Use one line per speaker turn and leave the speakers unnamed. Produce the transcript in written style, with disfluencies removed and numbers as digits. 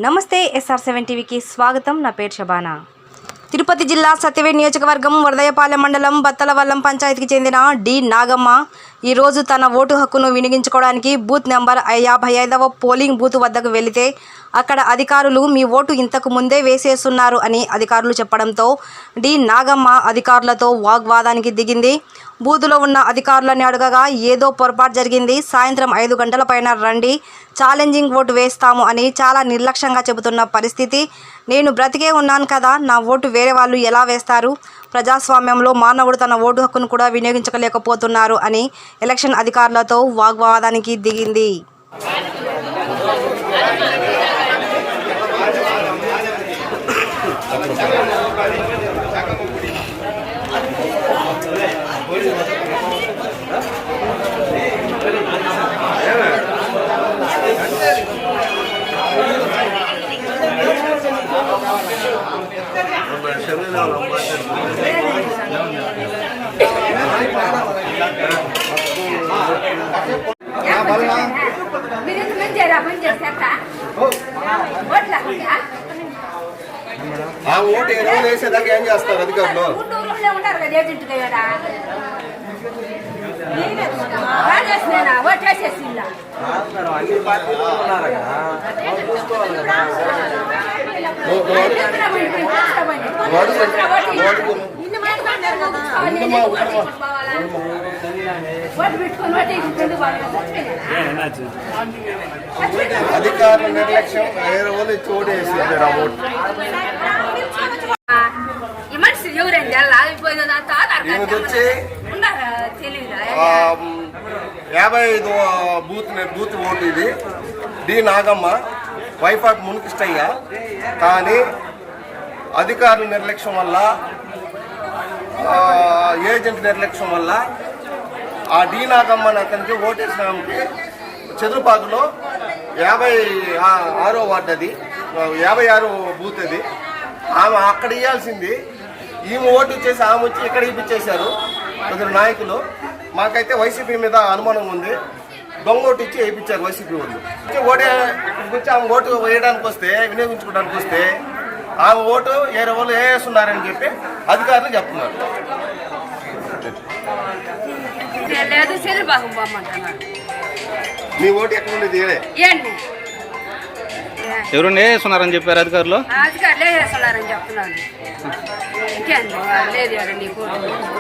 నమస్తే SR7 టీవీకి స్వాగతం. నా పేరు శబానా. తిరుపతి జిల్లా సత్యవేడ్ నియోజకవర్గం వరదయ్యపాలెం మండలం బత్తలవల్లం పంచాయతీకి చెందిన డి నాగమ్మ ఈరోజు తన ఓటు హక్కును వినియోగించుకోవడానికి బూత్ నెంబర్ 55వ పోలింగ్ బూత్ వద్దకు వెళితే అక్కడ అధికారులు మీ ఓటు ఇంతకు ముందే వేసేస్తున్నారు అని అధికారులు చెప్పడంతో డి నాగమ్మ అధికారులతో వాగ్వాదానికి దిగింది. బూతులో ఉన్న అధికారులని అడగగా ఏదో పొరపాటు జరిగింది, సాయంత్రం 5 గంటల పైన రండి, ఛాలెంజింగ్ ఓటు వేస్తాము అని చాలా నిర్లక్ష్యంగా చెబుతున్న పరిస్థితి. నేను బ్రతికే ఉన్నాను కదా, నా ఓటు వేరే వాళ్ళు ఎలా వేస్తారు? ప్రజాస్వామ్యంలో మానవుడు తన ఓటు హక్కును కూడా వినియోగించలేకపోతున్నారు అని ఎలక్షన్ అధికారులతో వాగ్వాదానికి దిగింది.
ఓటు ఎరువులు వేసేదాకా ఏం చేస్తారు అధికారులు? అధికారుల నిర్లక్ష్యం వేరే వాళ్ళు ఇచ్చి ఓటు వేసింది. ఆ ఓటు వచ్చి 55 బూత్ ఓటు ఇది. D Nagamma, wife of Munikishtaiah. కానీ అధికారుల నిర్లక్ష్యం వల్ల, ఏజెంట్ నిర్లక్ష్యం వల్ల ఆ డి నాగమ్మ అతనికి ఓటేసినానికి చదురుపాకులో 56వ వార్డు, అది 56 బూత్ అది. ఆమె అక్కడ ఇవ్వాల్సింది ఈమె ఓటు ఇచ్చేసి ఆమె వచ్చి ఇక్కడ ఇప్పించేశారు కొందరు నాయకులు. మాకైతే వైసీపీ మీద అనుమానం ఉంది. దొంగ ఓటు ఇచ్చి వేయించారు వైసీపీ వాళ్ళు. ఓటే ఇక్కడికి వచ్చి ఆమె ఓటు వేయడానికి వస్తే, వినియోగించుకోవడానికి వస్తే ఆమె ఓటు వేరే వాళ్ళు వేస్తున్నారని చెప్పి అధికారులు చెప్తున్నారు. మీ ఓటు ఎక్కడ ఉండేది?
ఎవరు వేస్తున్నారని చెప్పారు అధికారులు?
వేస్తున్నారని చెప్తున్నాను. ఇంకేంది లేదు నీకు